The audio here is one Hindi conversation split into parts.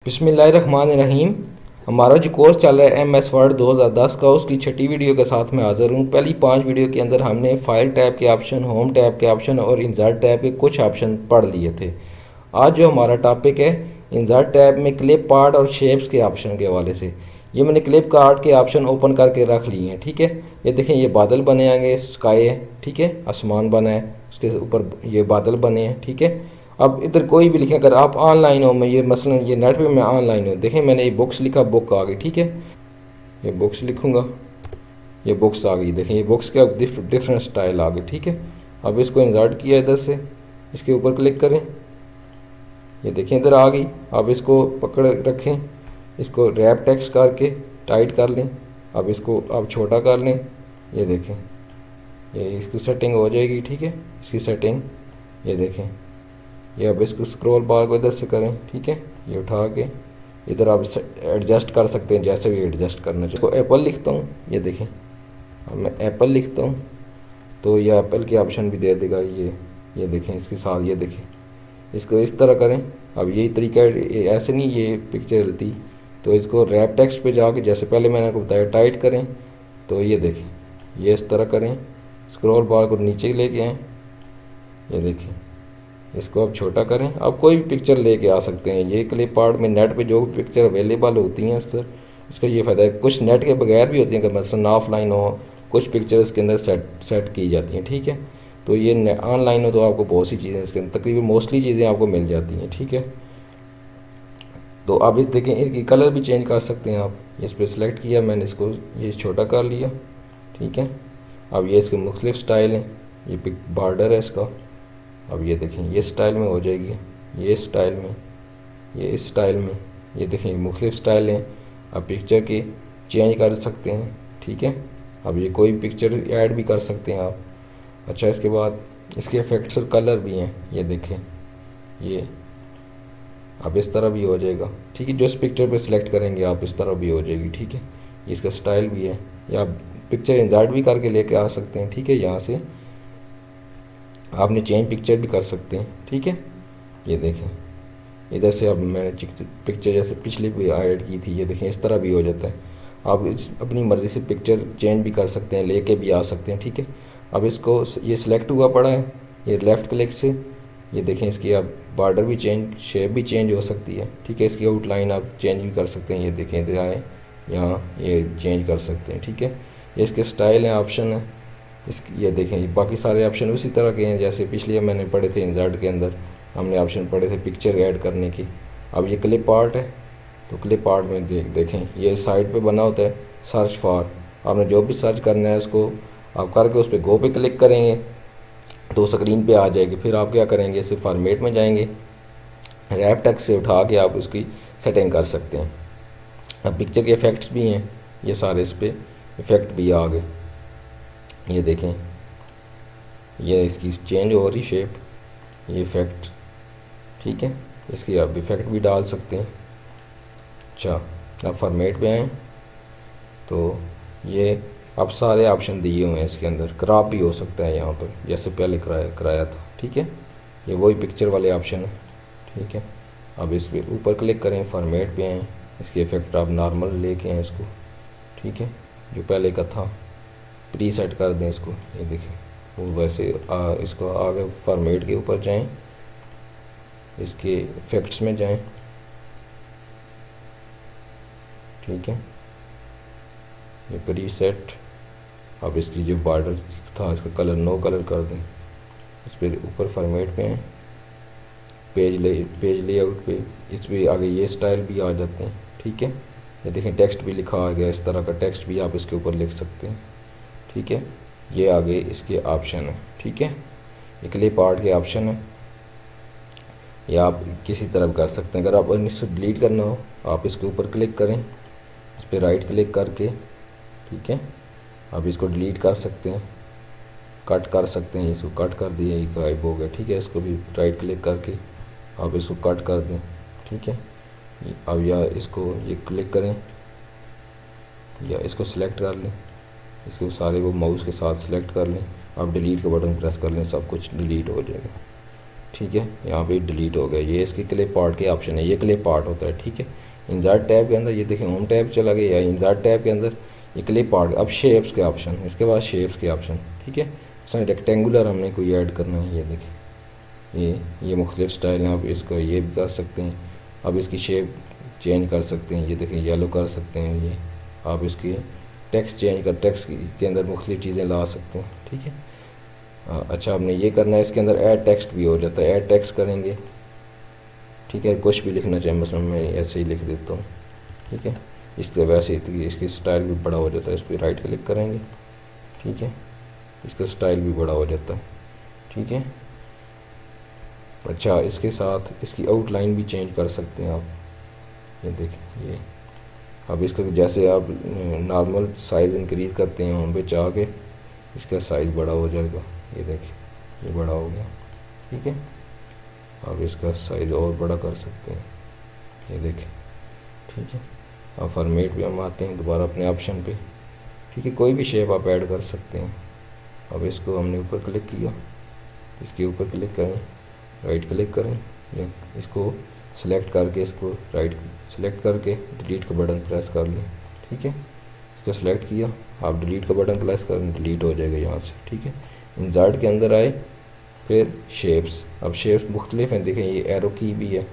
बिस्मिल्लाहिर्रहमानिर्रहीम। हमारा जो कोर्स चल रहा है MS वर्ड 2010 का, उसकी छठी वीडियो के साथ मैं हाज़िर हूँ। पहली 5 वीडियो के अंदर हमने फाइल टैब के ऑप्शन, होम टैब के ऑप्शन और इंसर्ट टैब के कुछ ऑप्शन पढ़ लिए थे। आज जो हमारा टॉपिक है इंसर्ट टैब में क्लिप आर्ट और शेप्स के ऑप्शन के हवाले से। ये मैंने क्लिप का आर्ट के ऑप्शन ओपन करके रख लिए हैं। ठीक है, ये देखें, ये बादल बने आएंगे, स्काई है, ठीक है, आसमान बना है, उसके ऊपर ये बादल बने हैं। ठीक है, अब इधर कोई भी लिखें, अगर आप ऑनलाइन हो, मैं ये मसलन ये नेट पे मैं ऑनलाइन हूँ, देखें मैंने ये बुक्स लिखा, बुक आ गई। ठीक है, ये बुक्स लिखूँगा, ये बुक्स आ गई। देखें ये बुक्स का डिफरेंट स्टाइल आ गई। ठीक है, अब इसको इंसर्ट किया इधर से, इसके ऊपर क्लिक करें, ये देखें इधर आ गई। अब इसको पकड़ रखें, इसको रैप टेक्स्ट करके टाइट कर लें। अब इसको अब छोटा कर लें, ये देखें, ये इसकी सेटिंग हो जाएगी। ठीक है, इसकी सेटिंग ये देखें, ये अब इसको स्क्रॉल बार को इधर से करें। ठीक है, ये उठा के इधर आप एडजस्ट कर सकते हैं, जैसे भी एडजस्ट करना चाहिए। तो एप्पल लिखता हूँ, ये देखें, अब मैं एप्पल लिखता हूँ तो ये एप्पल के ऑप्शन भी दे देगा। ये देखें इसके साथ, ये देखें, इसको इस तरह करें। अब यही तरीका है, ऐसे नहीं ये पिक्चर हिलती, तो इसको रैप टेक्स्ट पे जाके जैसे पहले मैंने आपको बताया टाइट करें, तो ये देखें, ये इस तरह करें, स्क्रॉल बार को नीचे लेके आएँ, ये देखें, इसको अब छोटा करें। अब कोई भी पिक्चर लेके आ सकते हैं। ये क्लिप आर्ट में नेट पे जो भी पिक्चर अवेलेबल होती हैं सर, इसका ये फ़ायदा है। कुछ नेट के बगैर भी होती हैं, कि मतलब ऑफलाइन हो, कुछ पिक्चर इसके अंदर सेट की जाती हैं। ठीक है, तो ये ऑनलाइन हो तो आपको बहुत सी चीज़ें इसके अंदर, तकरीबन मोस्टली चीज़ें आपको मिल जाती हैं। ठीक है, तो आप इस देखें, इनकी कलर भी चेंज कर सकते हैं आप। इस पर सिलेक्ट किया मैंने, इसको ये छोटा कर लिया। ठीक है, अब ये इसके मुख्तलिफ स्टाइल हैं, ये बॉर्डर है इसका। अब ये देखें, ये स्टाइल में हो जाएगी, ये स्टाइल में, ये इस स्टाइल में, ये देखें मुख्तलिफ स्टाइल हैं। अब पिक्चर की चेंज कर सकते हैं। ठीक है, अब ये कोई पिक्चर ऐड भी कर सकते हैं आप। अच्छा, इसके बाद इसके इफेक्ट्स और कलर भी हैं, ये देखें, ये अब इस तरह भी हो जाएगा। ठीक है, जो इस पिक्चर पे सिलेक्ट करेंगे आप, इस तरह भी हो जाएगी। ठीक है, इसका स्टाइल भी है, या आप पिक्चर इंसर्ट भी करके लेके आ सकते हैं। ठीक है, यहाँ से आपने चेंज पिक्चर भी कर सकते हैं। ठीक है, ये देखें, इधर से अब मैंने पिक्चर जैसे पिछली भी ऐड की थी, ये देखें इस तरह भी हो जाता है। आप अपनी मर्ज़ी से पिक्चर चेंज भी कर सकते हैं, लेके भी आ सकते हैं। ठीक है, अब इसको ये सिलेक्ट हुआ पड़ा है, ये लेफ़्ट क्लिक से, ये देखें इसकी अब बॉर्डर भी चेंज, शेप भी चेंज हो सकती है। ठीक है, इसकी आउटलाइन आप चेंज भी कर सकते हैं, ये देखें इधर आए, यहाँ ये चेंज कर सकते हैं। ठीक है, ये इसके स्टाइल हैं, ऑप्शन है ये देखें, बाकी सारे ऑप्शन उसी तरह के हैं जैसे पिछले मैंने पढ़े थे। इंसर्ट के अंदर हमने ऑप्शन पढ़े थे पिक्चर ऐड करने की। अब ये क्लिप आर्ट है, तो क्लिप आर्ट में देखें, ये साइड पे बना होता है सर्च फॉर। आपने जो भी सर्च करना है उसको आप करके उस पर गो पे क्लिक करेंगे तो स्क्रीन पे आ जाएगी। फिर आप क्या करेंगे, सिर्फ फॉर्मेट में जाएंगे, रैप टेक्स्ट से उठा के आप उसकी सेटिंग कर सकते हैं। अब पिक्चर के इफ़ेक्ट्स भी हैं, ये सारे इस पर इफ़ेक्ट भी आ गए, ये देखें, ये इसकी चेंज हो रही शेप, ये इफ़ेक्ट। ठीक है, इसकी आप इफ़ेक्ट भी डाल सकते हैं। अच्छा, अब फॉर्मेट पे आएँ तो ये अब सारे ऑप्शन दिए हुए हैं इसके अंदर। क्रॉप भी हो सकता है यहाँ पर, जैसे पहले कराया था। ठीक है, ये वही पिक्चर वाले ऑप्शन है। ठीक है, अब इस पर ऊपर क्लिक करें, फॉर्मेट पे आएँ, इसके इफ़ेक्ट आप नॉर्मल लेके आएँ इसको। ठीक है, जो पहले का था प्री सेट कर दें इसको, ये देखें वो वैसे इसको आगे फॉर्मेट के ऊपर जाएं, इसके इफ़ेक्ट्स में जाएं। ठीक है, ये प्री सेट। अब इसकी जो बॉर्डर था इसका कलर नो कलर कर दें, इस पर ऊपर फॉर्मेट पे हैं, पेज लेआउट पे, इस पर आगे ये स्टाइल भी आ जाते हैं। ठीक है, ये देखें टेक्स्ट भी लिखा आ गया, इस तरह का टेक्स्ट भी आप इसके ऊपर लिख सकते हैं। ठीक है, ये आगे इसके ऑप्शन है। ठीक है, ये क्लिप आर्ट के ऑप्शन है, या आप किसी तरह कर सकते हैं। अगर आप इसको डिलीट करना हो आप इसके ऊपर क्लिक करें, इस पर राइट क्लिक करके, ठीक है, आप इसको डिलीट कर सकते हैं, कट कर सकते हैं, इसको कट कर दिया, ये गायब हो गया। ठीक है, इसको भी राइट क्लिक करके आप इसको कट कर दें। ठीक है, अब या इसको ये क्लिक करें या इसको सिलेक्ट कर लें, इसको सारे वो माउस के साथ सिलेक्ट कर लें, आप डिलीट का बटन प्रेस कर लें, सब कुछ डिलीट हो जाएगा। ठीक है, यहाँ पे डिलीट हो गया। ये इसके क्लिप पार्ट के ऑप्शन है, ये क्लिप पार्ट होता है। ठीक है, इंसर्ट टैब के अंदर ये देखें होम टैब चला गया, या इंसर्ट टैब के अंदर ये क्लिप पार्ट। अब शेप्स के ऑप्शन, इसके बाद शेप्स के ऑप्शन। ठीक है, इसमें रेक्टेंगुलर हमने कोई ऐड करना है, ये देखें ये मुख्तलिफ स्टाइल हैं, आप इसको ये भी कर सकते हैं। अब इसकी शेप चेंज कर सकते हैं, ये देखें येलो कर सकते हैं। ये आप इसकी टेक्स्ट चेंज कर, टेक्स्ट के अंदर मुख्तलिफ चीज़ें ला सकते हैं। ठीक है, अच्छा आपने ये करना है, इसके अंदर ऐड टेक्स्ट भी हो जाता है, ऐड टेक्स्ट करेंगे। ठीक है, कुछ भी लिखना चाहिए, मतलब मैं ऐसे ही लिख देता हूँ। ठीक है, इससे वैसे ही इसकी स्टाइल भी बड़ा हो जाता है, इस पर राइट क्लिक करेंगे। ठीक है, इसका स्टाइल भी बड़ा हो जाता है। ठीक है, अच्छा इसके साथ इसकी आउटलाइन भी चेंज कर सकते हैं आप, ये देखें ये। अब इसका जैसे आप नॉर्मल साइज़ इंक्रीज़ करते हैं होम पे जाके इसका साइज़ बड़ा हो जाएगा, ये देखिए ये बड़ा हो गया। ठीक है, आप इसका साइज़ और बड़ा कर सकते हैं, ये देखें। ठीक है, अब फॉर्मेट पे हम आते हैं दोबारा अपने ऑप्शन पे। ठीक है, कोई भी शेप आप ऐड कर सकते हैं। अब इसको हमने ऊपर क्लिक किया, इसके ऊपर क्लिक करें, राइट क्लिक करें, या इसको सेलेक्ट करके इसको राइट सेलेक्ट करके डिलीट का बटन प्रेस कर लें। ठीक है, इसको सेलेक्ट किया, आप डिलीट का बटन प्रेस करें, डिलीट हो जाएगा यहाँ से। ठीक है, इंसर्ट के अंदर आए, फिर शेप्स। अब शेप्स मुख्तलिफ हैं, देखें ये एरो की भी है,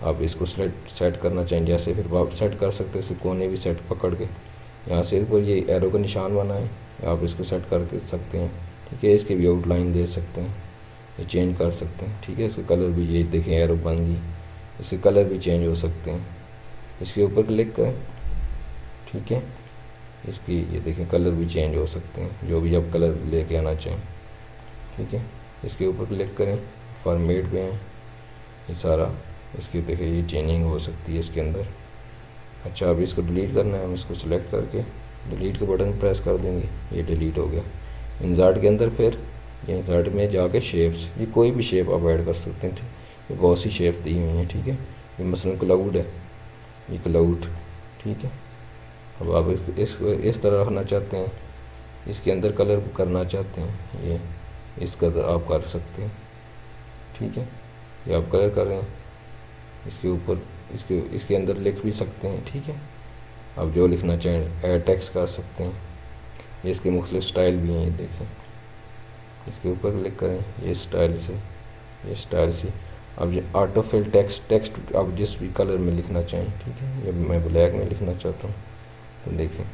आप इसको सेट करना चाहें जैसे, फिर आप सेट कर सकते हैं। इसे कोने भी सेट पकड़ के यहाँ से ऊपर ये एरो का निशान बनाए, आप इसको सेट कर सकते हैं। ठीक है, इसकी भी आउटलाइन दे सकते हैं, ये चेंज कर सकते हैं। ठीक है, इसका कलर भी ये देखें एरो बन गई, इसके कलर भी चेंज हो सकते हैं। इसके ऊपर क्लिक करें। ठीक है, इसकी ये देखें कलर भी चेंज हो सकते हैं, जो भी आप कलर लेके आना चाहें। ठीक है, इसके ऊपर क्लिक करें, फॉर्मेट पे हैं ये सारा, इसकी देखें ये चेंजिंग हो सकती है इसके अंदर। अच्छा अब इसको डिलीट करना है, हम इसको सिलेक्ट करके डिलीट के बटन प्रेस कर देंगे, ये डिलीट हो गया। इंसर्ट के अंदर फिर ये इंसर्ट में जाके शेप्स, ये कोई भी शेप आप ऐड कर सकते हैं। ठीक, ये बहुत सी शेप दी हुई हैं। ठीक है, ये मसलन क्लाउड है, ये क्लाउड। ठीक है, अब आप इस तरह रखना चाहते हैं, इसके अंदर कलर करना चाहते हैं, ये इस कलर आप कर सकते हैं। ठीक है, ये आप कलर कर रहे हैं, इसके ऊपर इसके अंदर लिख भी सकते हैं। ठीक है, आप जो लिखना चाहें ऐड टेक्स्ट कर सकते हैं। ये इसके मुख्तलिफ स्टाइल भी हैं, ये देखें, इसके ऊपर क्लिक करें, ये स्टाइल से, ये स्टाइल से। अब ये ऑटो फिल टेक्स्ट आप जिस भी कलर में लिखना चाहें। ठीक है, ये मैं ब्लैक में लिखना चाहता हूँ, तो देखें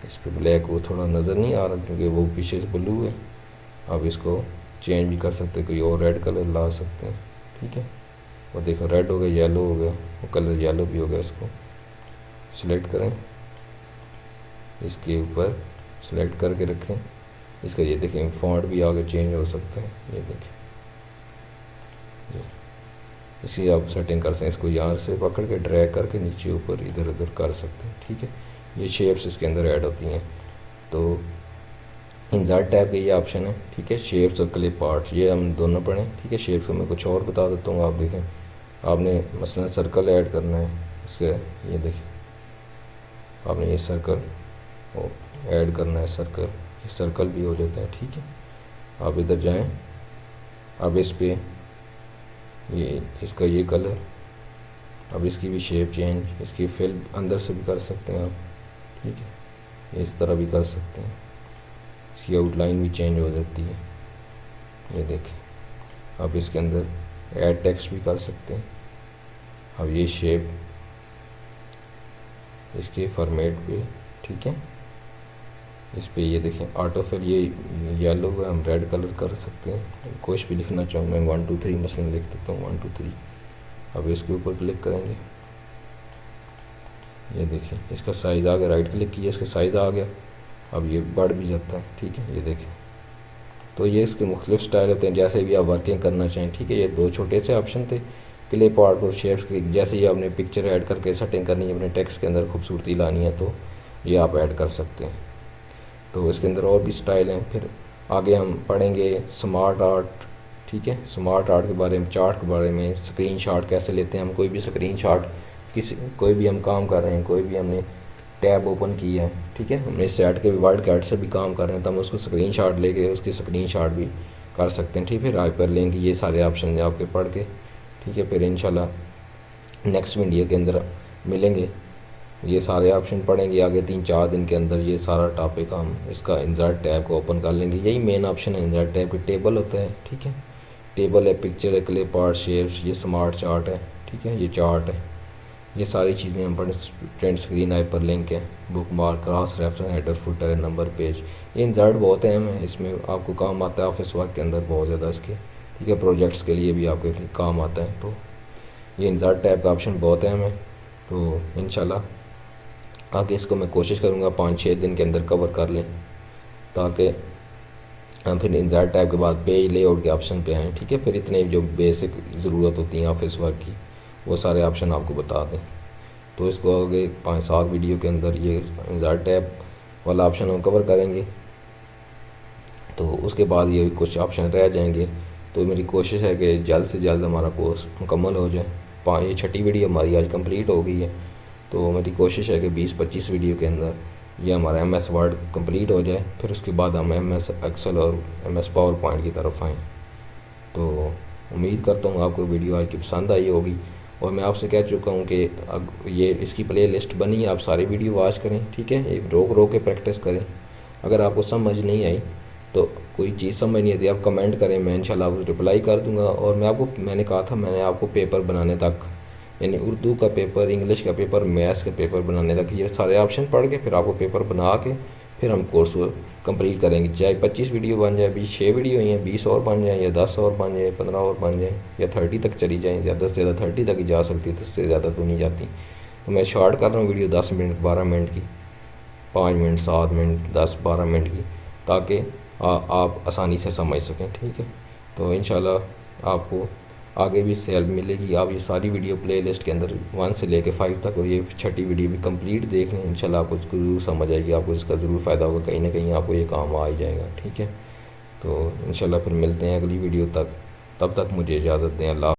इस पर ब्लैक वो थोड़ा नज़र नहीं आ रहा क्योंकि वो पीछे से ब्लू है। आप इसको चेंज भी कर सकते हैं, कोई और रेड कलर ला सकते हैं। ठीक है, वो देखो रेड हो गया, येलो हो गया, वो कलर येलो भी हो गया। इसको सिलेक्ट करें, इसके ऊपर सेलेक्ट करके रखें, इसका ये देखें फॉन्ट भी आगे चेंज हो सकता है, ये देखें इसकी आप सेटिंग कर सकते हैं। इसको यहाँ से पकड़ के ड्रैग करके नीचे ऊपर इधर उधर कर सकते हैं। ठीक है, ये शेप्स इसके अंदर ऐड होती हैं। तो इंसर्ट टैब का ये ऑप्शन है। ठीक है, शेप्स और क्लिप आर्ट ये हम दोनों पढ़ें। ठीक है, शेप्स को मैं कुछ और बता देता हूँ, आप देखें। आपने मसलन सर्कल ऐड करना है, इसके ये देखें आपने ये सर्कल ऐड करना है, सर्कल, ये सर्कल भी हो जाता है। ठीक है, आप इधर जाएं, अब इस पे ये इसका ये कलर, अब इसकी भी शेप चेंज, इसकी फिल अंदर से भी कर सकते हैं आप। ठीक है, इस तरह भी कर सकते हैं, इसकी आउटलाइन भी चेंज हो जाती है, ये देखें। आप इसके अंदर ऐड टेक्स्ट भी कर सकते हैं। अब ये शेप इसके फॉर्मेट पे, ठीक है, इस पे ये देखें ऑटो फिल, ये येलो है, हम रेड कलर कर सकते हैं। कुछ भी लिखना चाहूँ मैं 1 2 3 मसलन लिख देता हूँ 1 2 3। अब इसके ऊपर क्लिक करेंगे, ये देखें इसका साइज़ आ गया, राइट क्लिक किया इसका साइज़ आ गया, अब ये बढ़ भी जाता है। ठीक है, ये देखें। तो ये इसके मुख्तलिफ स्टाइल होते हैं, जैसे भी आप वर्किंग करना चाहें। ठीक है, ये दो छोटे से ऑप्शन थे, क्लिप आर्ट और शेप्स के। जैसे ही आपने पिक्चर ऐड करके सेटिंग करनी है, अपने टेक्स्ट के अंदर खूबसूरती लानी है, तो ये आप ऐड कर सकते हैं। तो इसके अंदर और भी स्टाइल हैं। फिर आगे हम पढ़ेंगे स्मार्ट आर्ट। ठीक है, स्मार्ट आर्ट के बारे में, चार्ट के बारे में, स्क्रीन शॉट कैसे लेते हैं हम। कोई भी स्क्रीन शॉट कोई भी हम काम कर रहे हैं, कोई भी हमने टैब ओपन किया है, ठीक है, हमने सेट के वर्ड कैट से भी काम कर रहे हैं, तो हम उसको स्क्रीन शॉट लेके उसकी स्क्रीन शॉट भी कर सकते हैं। ठीक है, फिर हाइपर लिंक, ये सारे ऑप्शन आपके पढ़ के, ठीक है, फिर इंशाल्लाह नेक्स्ट वीडियो के अंदर मिलेंगे। ये सारे ऑप्शन पढ़ेंगे आगे 3-4 दिन के अंदर। ये सारा टॉपिक हम इसका इंसर्ट टैब को ओपन कर लेंगे। यही मेन ऑप्शन है इंसर्ट टैब के। टेबल होता है, ठीक है, टेबल है, पिक्चर है, क्लिप आर्ट, शेप्स, ये स्मार्ट चार्ट है, ठीक है, ये चार्ट है, ये सारी चीज़ें हम पढ़। प्रिंट स्क्रीन, हाइपर लिंक है, book mark, cross reference, header, footer है, नंबर पेज। ये इंसर्ट बहुत अहम है, इसमें आपको काम आता है ऑफिस वर्क के अंदर बहुत ज़्यादा इसके, ठीक है, प्रोजेक्ट्स के लिए भी आपके काम आता है। तो ये इंसर्ट टैब का ऑप्शन बहुत अहम है। तो इंशाल्लाह आगे इसको मैं कोशिश करूँगा 5-6 दिन के अंदर कवर कर लें, ताकि हम फिर इंसर्ट टैब के बाद पेज लेआउट के ऑप्शन पे आएँ, ठीक है, फिर इतने जो बेसिक ज़रूरत होती है ऑफिस वर्क की वो सारे ऑप्शन आपको बता दें। तो इसको आगे 5-7 वीडियो के अंदर ये इंसर्ट टैब वाला ऑप्शन हम कवर करेंगे। तो उसके बाद ये कुछ ऑप्शन रह जाएंगे। तो मेरी कोशिश है कि जल्द से जल्द हमारा कोर्स मुकम्मल हो जाए। ये 6ठी वीडियो हमारी आज कंप्लीट हो गई है। तो मेरी कोशिश है कि 20-25 वीडियो के अंदर ये हमारा MS वर्ड कंप्लीट हो जाए, फिर उसके बाद हम MS एक्सेल और MS पावर पॉइंट की तरफ आएँ। तो उम्मीद करता हूँ आपको वीडियो आज की पसंद आई होगी। और मैं आपसे कह चुका हूँ कि अब ये इसकी प्ले लिस्ट बनी है, आप सारी वीडियो वॉच करें, ठीक है, एक रोक रोक के प्रैक्टिस करें। अगर आपको समझ नहीं आई तो कोई चीज़ समझ नहीं आती आप कमेंट करें, मैं इंशाल्लाह आपको रिप्लाई कर दूंगा। और मैंने कहा था मैंने आपको पेपर बनाने तक, यानी उर्दू का पेपर, इंग्लिश का पेपर, मैथ्स का पेपर बनाने तक ये सारे ऑप्शन पढ़ के फिर आपको पेपर बना के फिर हम कोर्स कंप्लीट करेंगे। चाहे 25 वीडियो बन जाए, 6 वीडियो ही हैं, 20 और बन जाए, या 10 और बन जाए, 15 और बन जाए, या 30 तक चली जाएँ, ज़्यादा से ज़्यादा 30 तक ही जा सकती है, उससे ज़्यादा तो नहीं जाती। तो मैं शॉर्ट कर रहा हूँ वीडियो 10 मिनट, 12 मिनट की, 5 मिनट, 7 मिनट, 10-12 मिनट की, ताकि आप आसानी से समझ सकें, ठीक है। तो इंशाल्लाह आपको आगे भी इससे हेल्प मिलेगी। आप ये सारी वीडियो प्लेलिस्ट के अंदर 1 से लेकर 5 तक, और ये 6ठी वीडियो भी कंप्लीट देख लें, इंशाल्लाह आपको ज़रूर समझ आएगी, आपको इसका ज़रूर फ़ायदा होगा, कहीं ना कहीं आपको ये काम आ ही जाएगा, ठीक है। तो इंशाल्लाह फिर मिलते हैं अगली वीडियो तक, तब तक मुझे इजाज़त दें। अल्लाह।